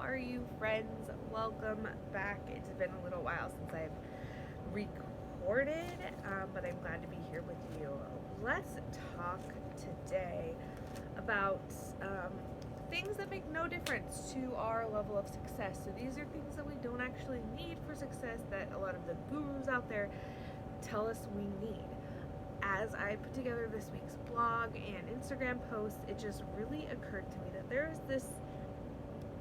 are you, friends? Welcome back. It's been a little while since I've recorded, but I'm glad to be here with you. Let's talk today about things that make no difference to our level of success. So these are things that we don't actually need for success that a lot of the gurus out there tell us we need. As I put together this week's blog and Instagram posts, it just really occurred to me that there's this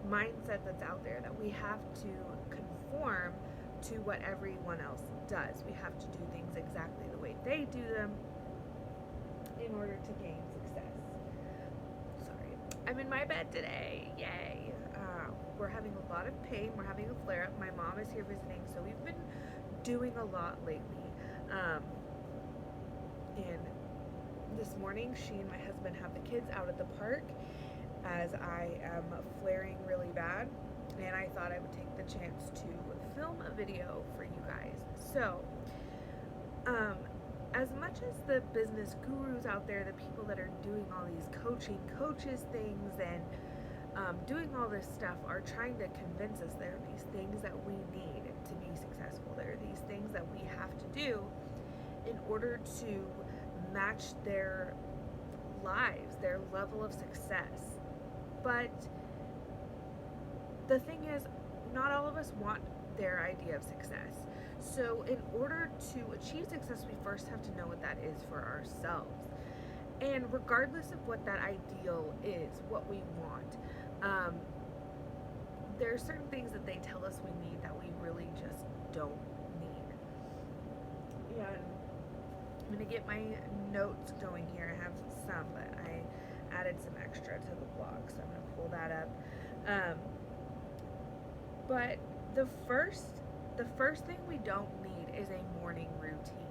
mindset that's out there that we have to conform to what everyone else does. We have to do things exactly the way they do them in order to gain success. Sorry, I'm in my bed today. Yay! We're having a lot of pain. We're having a flare up. My mom is here visiting, so we've been doing a lot lately. And this morning, she and my husband have the kids out at the park as I am flaring really bad, and I thought I would take the chance to film a video for you guys. So, as much as the business gurus out there, the people that are doing all these coaches things and doing all this stuff are trying to convince us there are these things that we need to be successful. There are these things that we have to do in order to match their lives, their level of success. But the thing is, not all of us want their idea of success. So in order to achieve success, we first have to know what that is for ourselves. And regardless of what that ideal is, what we want, there are certain things that they tell us we need that we really just don't need. And I'm going to get my notes going here. I have some, but I added some extra to the blog, so I'm going to pull that up. But the first thing we don't need is a morning routine.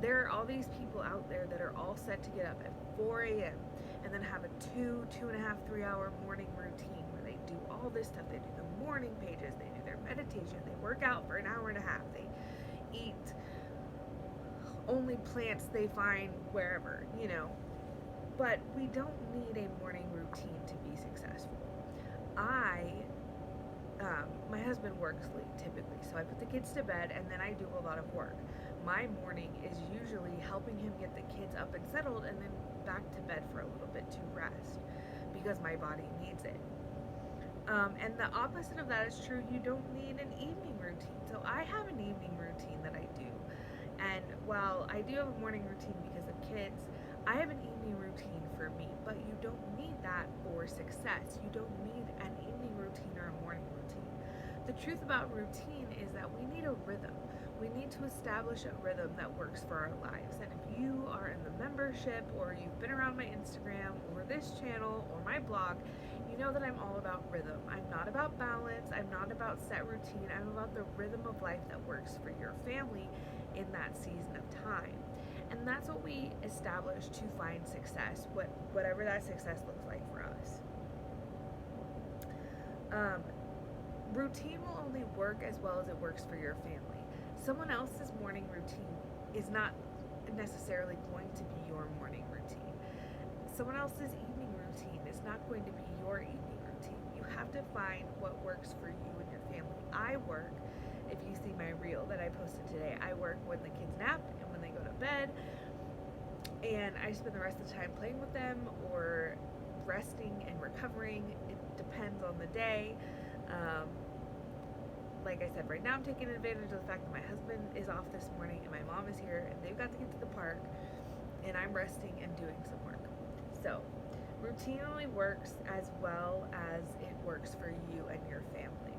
There are all these people out there that are all set to get up at 4 a.m. and then have a 2.5, 3-hour morning routine where they do all this stuff. They do the morning pages, they do their meditation, they work out for an hour and a half, they eat only plants they find wherever, But we don't need a morning routine to be successful. My husband works late typically, so I put the kids to bed and then I do a lot of work. My morning is usually helping him get the kids up and settled and then back to bed for a little bit to rest because my body needs it. And the opposite of that is true. You don't need an evening routine. So I have an evening routine that I do. And while I do have a morning routine because of kids, I have an evening routine for me, but you don't need that for success. You don't need an evening routine or a morning routine. The truth about routine is that we need a rhythm. We need to establish a rhythm that works for our lives. And if you are in the membership or you've been around my Instagram or this channel or my blog, you know that I'm all about rhythm. I'm not about balance. I'm not about set routine. I'm about the rhythm of life that works for your family in that season of time. And that's what we establish to find success, whatever that success looks like for us. Routine will only work as well as it works for your family. Someone else's morning routine is not necessarily going to be your morning routine. Someone else's evening routine is not going to be your evening routine. You have to find what works for you and your family. I work, if you see my reel that I posted today, I work when the kids nap and when they go to bed, and I spend the rest of the time playing with them or resting and recovering. It depends on the day. Like I said, right now I'm taking advantage of the fact that my husband is off this morning and my mom is here and they've got to get to the park and I'm resting and doing some work. So routine only works as well as it works for you and your family.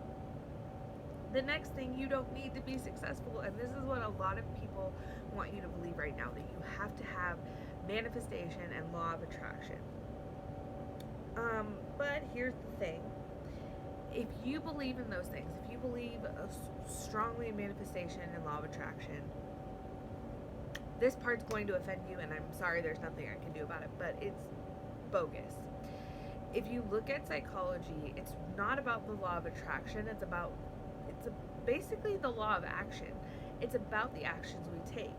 The next thing, you don't need to be successful, and this is what a lot of people want you to believe right now, that you have to have manifestation and law of attraction. But here's the thing. If you believe in those things, if you believe strongly in manifestation and law of attraction, this part's going to offend you, and I'm sorry, there's nothing I can do about it, but it's bogus. If you look at psychology, it's not about the law of attraction, it's basically the law of action. It's about the actions we take.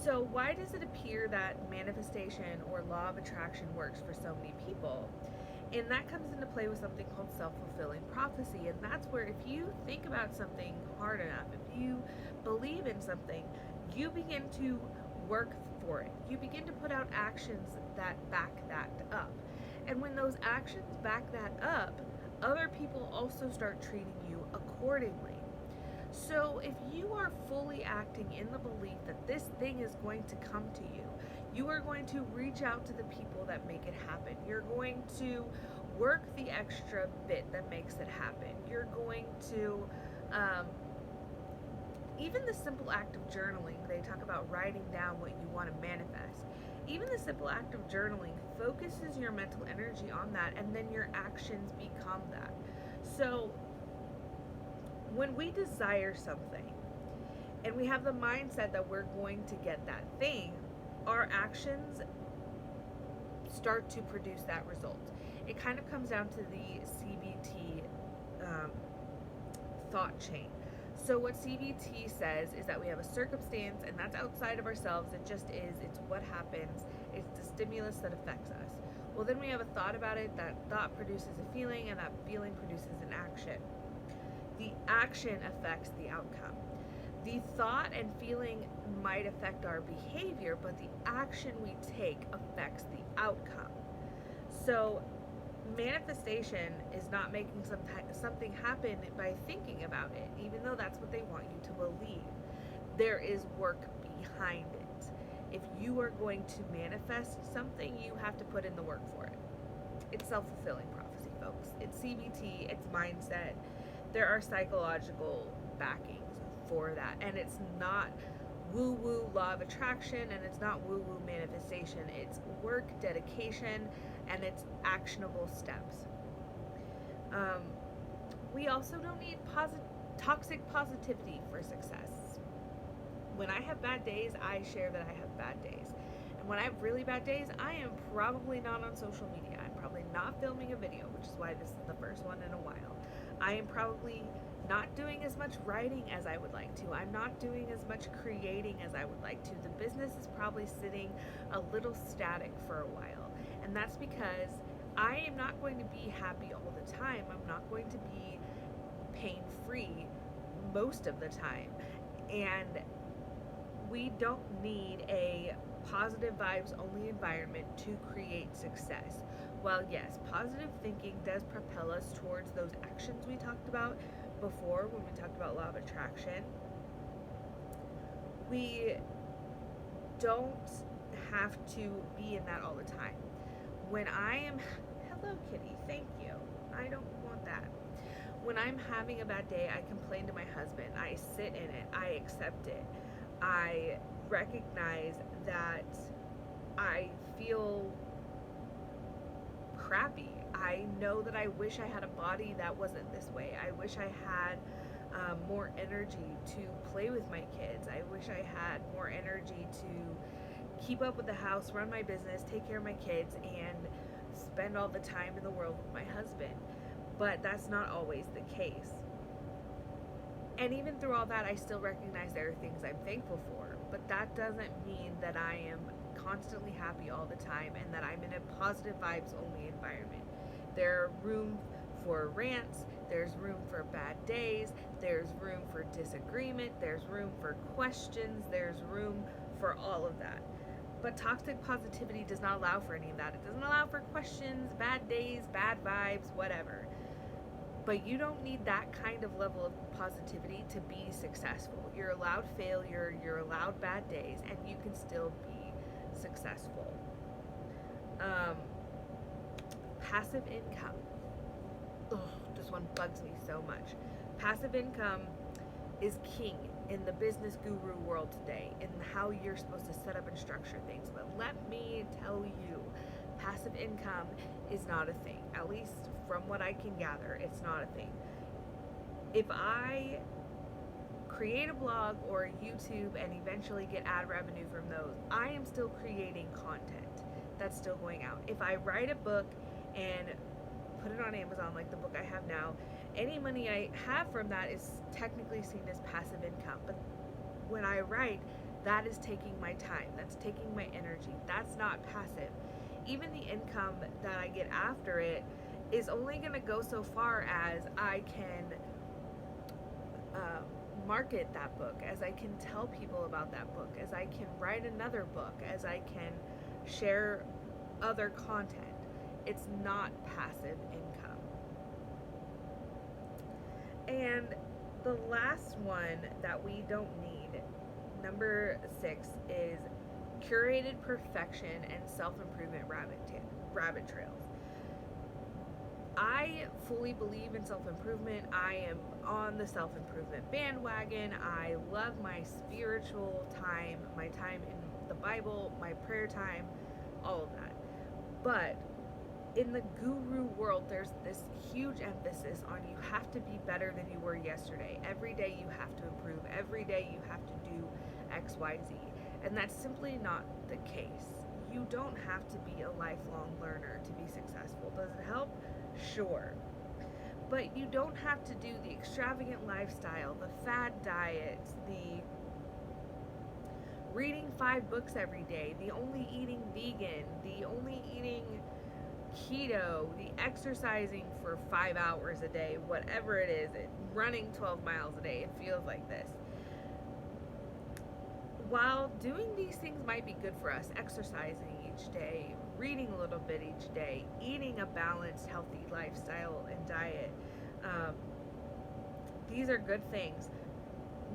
So why does it appear that manifestation or law of attraction works for so many people? And that comes into play with something called self-fulfilling prophecy. And that's where if you think about something hard enough, if you believe in something, you begin to work for it. You begin to put out actions that back that up. And when those actions back that up, other people also start treating you accordingly. So if you are fully acting in the belief that this thing is going to come to you, you are going to reach out to the people that make it happen. You're going to work the extra bit that makes it happen. You're going to, even the simple act of journaling, they talk about writing down what you want to manifest. Even the simple act of journaling focuses your mental energy on that, and then your actions become that. So when we desire something and we have the mindset that we're going to get that thing, our actions start to produce that result. It kind of comes down to the CBT thought chain. So what CBT says is that we have a circumstance, and that's outside of ourselves. It just is. It's what happens. It's the stimulus that affects us. Well, then we have a thought about it. That thought produces a feeling, and that feeling produces an action. The action affects the outcome. The thought and feeling might affect our behavior, but the action we take affects the outcome. So manifestation is not making something happen by thinking about it, even though that's what they want you to believe. There is work behind it. If you are going to manifest something, you have to put in the work for it. It's self-fulfilling prophecy, folks. It's CBT, it's mindset. There are psychological backings for that, and it's not woo-woo law of attraction, and it's not woo-woo manifestation. It's work, dedication, and it's actionable steps. We also don't need toxic positivity for success. When I have bad days, I share that I have bad days. And when I have really bad days, I am probably not on social media. I'm probably not filming a video, which is why this is the first one in a while. I am probably not doing as much writing as I would like to. I'm not doing as much creating as I would like to. The business is probably sitting a little static for a while. And that's because I am not going to be happy all the time. I'm not going to be pain-free most of the time. And we don't need a positive vibes only environment to create success. While yes, positive thinking does propel us towards those actions we talked about before when we talked about law of attraction, we don't have to be in that all the time. When I am, hello kitty, thank you. I don't want that. When I'm having a bad day, I complain to my husband. I sit in it. I accept it. I recognize that I feel crappy. I know that I wish I had a body that wasn't this way. I wish I had more energy to play with my kids. I wish I had more energy to keep up with the house, run my business, take care of my kids, and spend all the time in the world with my husband. But that's not always the case. And even through all that, I still recognize there are things I'm thankful for. But that doesn't mean that I am constantly happy all the time and that I'm in a positive vibes only environment. There's room for rants, there's room for bad days, there's room for disagreement, there's room for questions, there's room for all of that. But toxic positivity does not allow for any of that. It doesn't allow for questions, bad days, bad vibes, whatever. But you don't need that kind of level of positivity to be successful. You're allowed failure, you're allowed bad days, and you can still be successful. Passive income. Ugh, this one bugs me so much. Passive income is king in the business guru world today, in how you're supposed to set up and structure things. But let me tell you, passive income is not a thing. At least from what I can gather, it's not a thing. If I create a blog or a YouTube and eventually get ad revenue from those, I am still creating content that's still going out. If I write a book and put it on Amazon like the book I have now, any money I have from that is technically seen as passive income. But when I write, that is taking my time, that's taking my energy, that's not passive. even the income that I get after it is only going to go so far as I can uh, market that book, as I can tell people about that book, as I can write another book, as I can share other content. It's not passive income. And the last one that we don't need, number 6, is curated perfection and self-improvement rabbit trails. I fully believe in self-improvement. I am on the self-improvement bandwagon. I love my spiritual time, my time in the Bible, my prayer time, all of that. But in the guru world, there's this huge emphasis on you have to be better than you were yesterday. Every day you have to improve. Every day you have to do X, Y, Z. And that's simply not the case. You don't have to be a lifelong learner to be successful. Does it help? Sure. But you don't have to do the extravagant lifestyle, the fad diets, the reading 5 books every day, the only eating vegan, the only eating keto, the exercising for 5 hours a day, whatever it is, running 12 miles a day. It feels like this. While doing these things might be good for us, exercising each day, reading a little bit each day, eating a balanced, healthy lifestyle and diet, these are good things.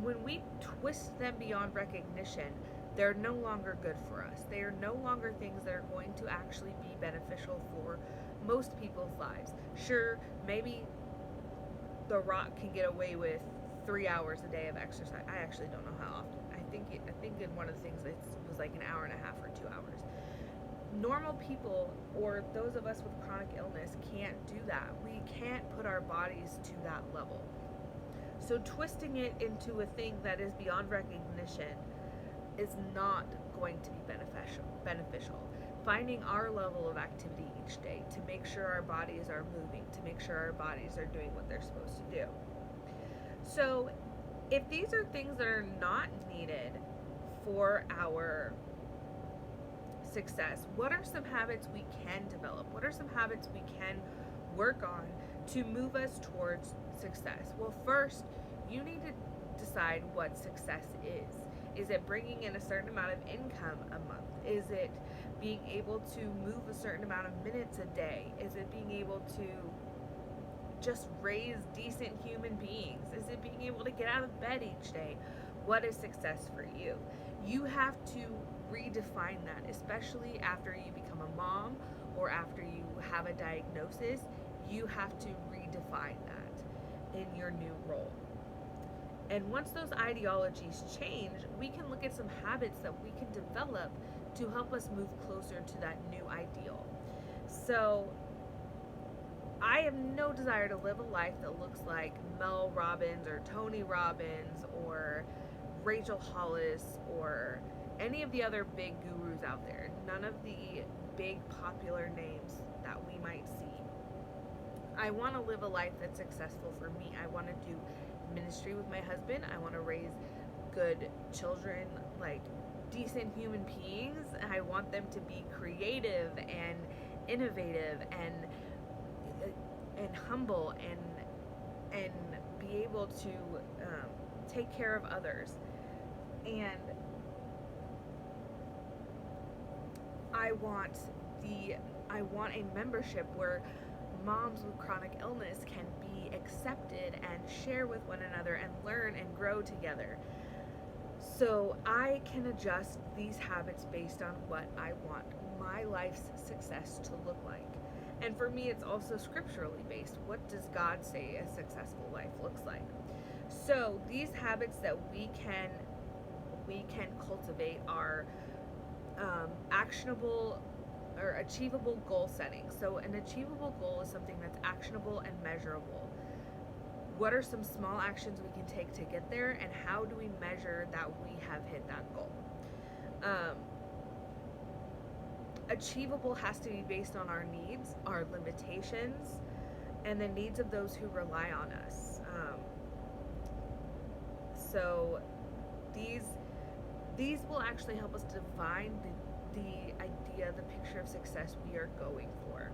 When we twist them beyond recognition, they're no longer good for us. They are no longer things that are going to actually be beneficial for most people's lives. Sure, maybe The Rock can get away with 3 hours a day of exercise. I actually don't know how often. I think in one of the things it was like an hour and a half or 2 hours. Normal people, or those of us with chronic illness, can't do that. We can't put our bodies to that level. So twisting it into a thing that is beyond recognition is not going to be beneficial. Finding our level of activity each day to make sure our bodies are moving, to make sure our bodies are doing what they're supposed to do. So if these are things that are not needed for our success, what are some habits we can develop? What are some habits we can work on to move us towards success? Well, first, you need to decide what success is. Is it bringing in a certain amount of income a month? Is it being able to move a certain amount of minutes a day? Is it being able to just raise decent human beings? Is it being able to get out of bed each day? What is success for you? You have to redefine that, especially after you become a mom or after you have a diagnosis. You have to redefine that in your new role. And once those ideologies change, we can look at some habits that we can develop to help us move closer to that new ideal. So I have no desire to live a life that looks like Mel Robbins or Tony Robbins or Rachel Hollis or any of the other big gurus out there. None of the big popular names that we might see. I want to live a life that's successful for me. I want to do ministry with my husband. I want to raise good children, like decent human beings. I want them to be creative and innovative and humble and be able to take care of others. And I want a membership where moms with chronic illness can be accepted and share with one another and learn and grow together. So I can adjust these habits based on what I want my life's success to look like. And for me, it's also scripturally based. What does God say a successful life looks like? So these habits that we can cultivate are actionable or achievable goal setting. So an achievable goal is something that's actionable and measurable. What are some small actions we can take to get there, and how do we measure that we have hit that goal? Achievable has to be based on our needs, our limitations, and the needs of those who rely on us. So these will actually help us define the idea, the picture of success we are going for.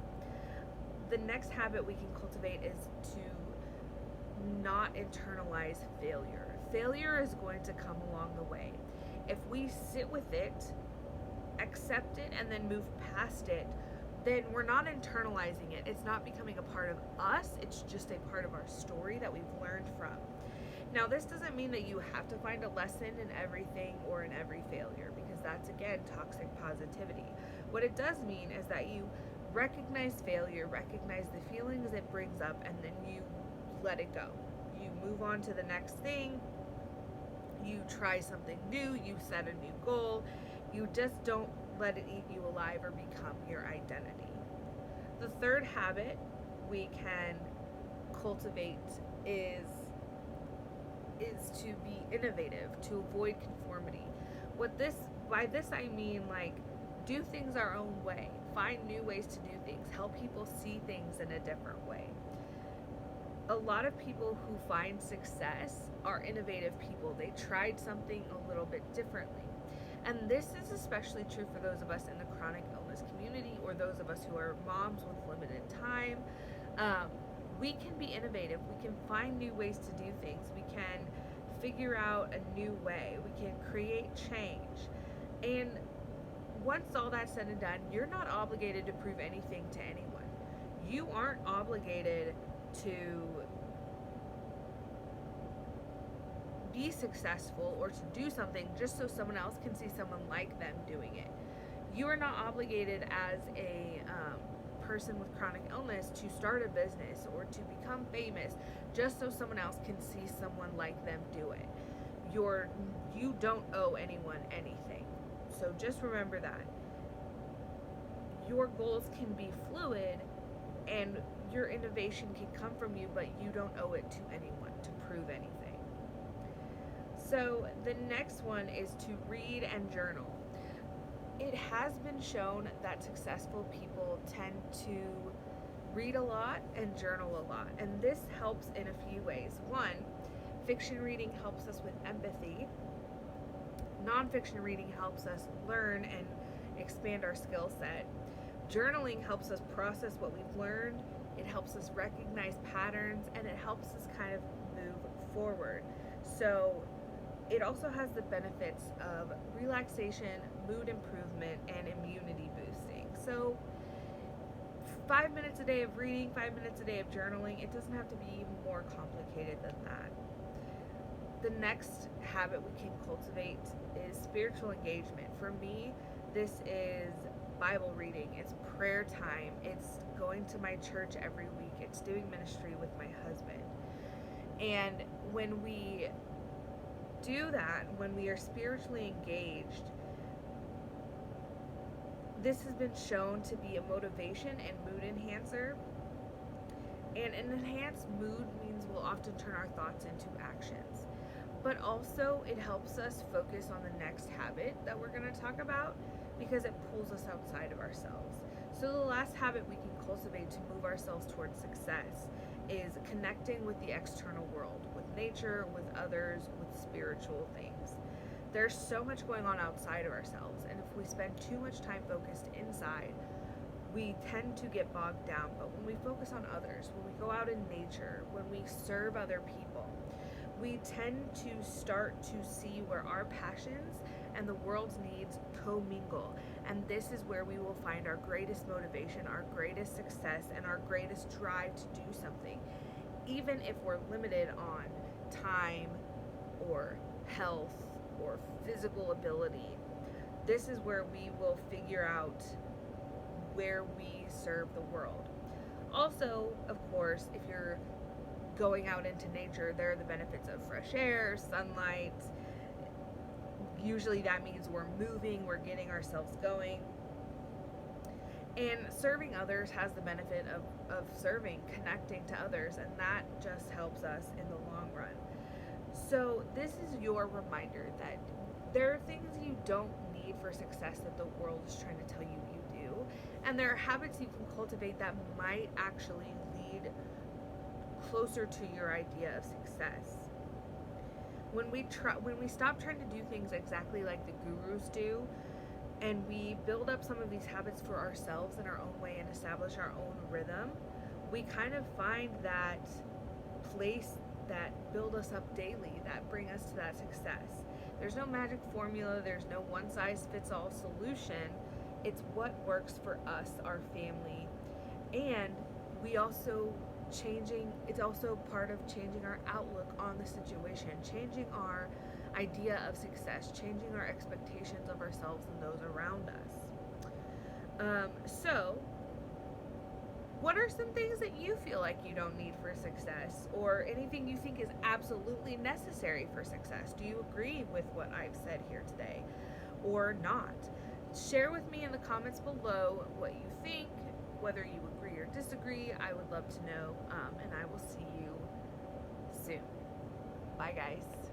The next habit we can cultivate is to not internalize failure. Failure is going to come along the way. If we sit with it, accept it, and then move past it, then we're not internalizing it. It's not becoming a part of us, it's just a part of our story that we've learned from. Now, this doesn't mean that you have to find a lesson in everything or in every failure, because that's, again, toxic positivity. What it does mean is that you recognize failure, recognize the feelings it brings up, and then you let it go. You move on to the next thing, you try something new, you set a new goal. You just don't let it eat you alive or become your identity. The third habit we can cultivate is to be innovative, to avoid conformity. By this I mean, like, do things our own way, find new ways to do things, help people see things in a different way. A lot of people who find success are innovative people. They tried something a little bit differently. And this is especially true for those of us in the chronic illness community, or those of us who are moms with limited time. We can be innovative. We can find new ways to do things. We can figure out a new way. We can create change. And once all that's said and done, you're not obligated to prove anything to anyone. You aren't obligated to be successful or to do something just so someone else can see someone like them doing it. You are not obligated as a person with chronic illness to start a business or to become famous just so someone else can see someone like them do it. You don't owe anyone anything. So just remember that. Your goals can be fluid and your innovation can come from you, but you don't owe it to anyone to prove anything. So the next one is to read and journal. It has been shown that successful people tend to read a lot and journal a lot, and this helps in a few ways. One, fiction reading helps us with empathy. Nonfiction reading helps us learn and expand our skill set. Journaling helps us process what we've learned. It helps us recognize patterns, and it helps us kind of move forward. So it also has the benefits of relaxation, mood improvement, and immunity boosting. So 5 minutes a day of reading, 5 minutes a day of journaling, it doesn't have to be more complicated than that. The next habit we can cultivate is spiritual engagement. For me, this is Bible reading, it's prayer time, it's going to my church every week, it's doing ministry with my husband. And when we do that, when we are spiritually engaged, this has been shown to be a motivation and mood enhancer. And an enhanced mood means we'll often turn our thoughts into actions. But also it helps us focus on the next habit that we're going to talk about, because it pulls us outside of ourselves. So the last habit we can cultivate to move ourselves towards success is connecting with the external world, with nature, with others, with spiritual things. There's so much going on outside of ourselves, and if we spend too much time focused inside, we tend to get bogged down. But when we focus on others, when we go out in nature, when we serve other people, we tend to start to see where our passions and the world's needs commingle. And this is where we will find our greatest motivation, our greatest success, and our greatest drive to do something. Even if we're limited on time or health or physical ability, this is where we will figure out where we serve the world. Also, of course, if you're going out into nature, there are the benefits of fresh air, sunlight. Usually that means we're moving, we're getting ourselves going. And serving others has the benefit of serving, connecting to others, and that just helps us in the long run. So this is your reminder that there are things you don't need for success that the world is trying to tell you you do, and there are habits you can cultivate that might actually lead closer to your idea of success. When we stop trying to do things exactly like the gurus do, and we build up some of these habits for ourselves in our own way and establish our own rhythm, we kind of find that place that build us up daily, that bring us to that success. There's no magic formula, there's no one size fits all solution. It's what works for us, our family. And we also it's also part of changing our outlook on the situation, changing our idea of success, changing our expectations of ourselves and those around us. So, what are some things that you feel like you don't need for success, or anything you think is absolutely necessary for success? Do you agree with what I've said here today or not? Share with me in the comments below what you think, whether you agree or disagree. I would love to know, and I will see you soon. Bye, guys.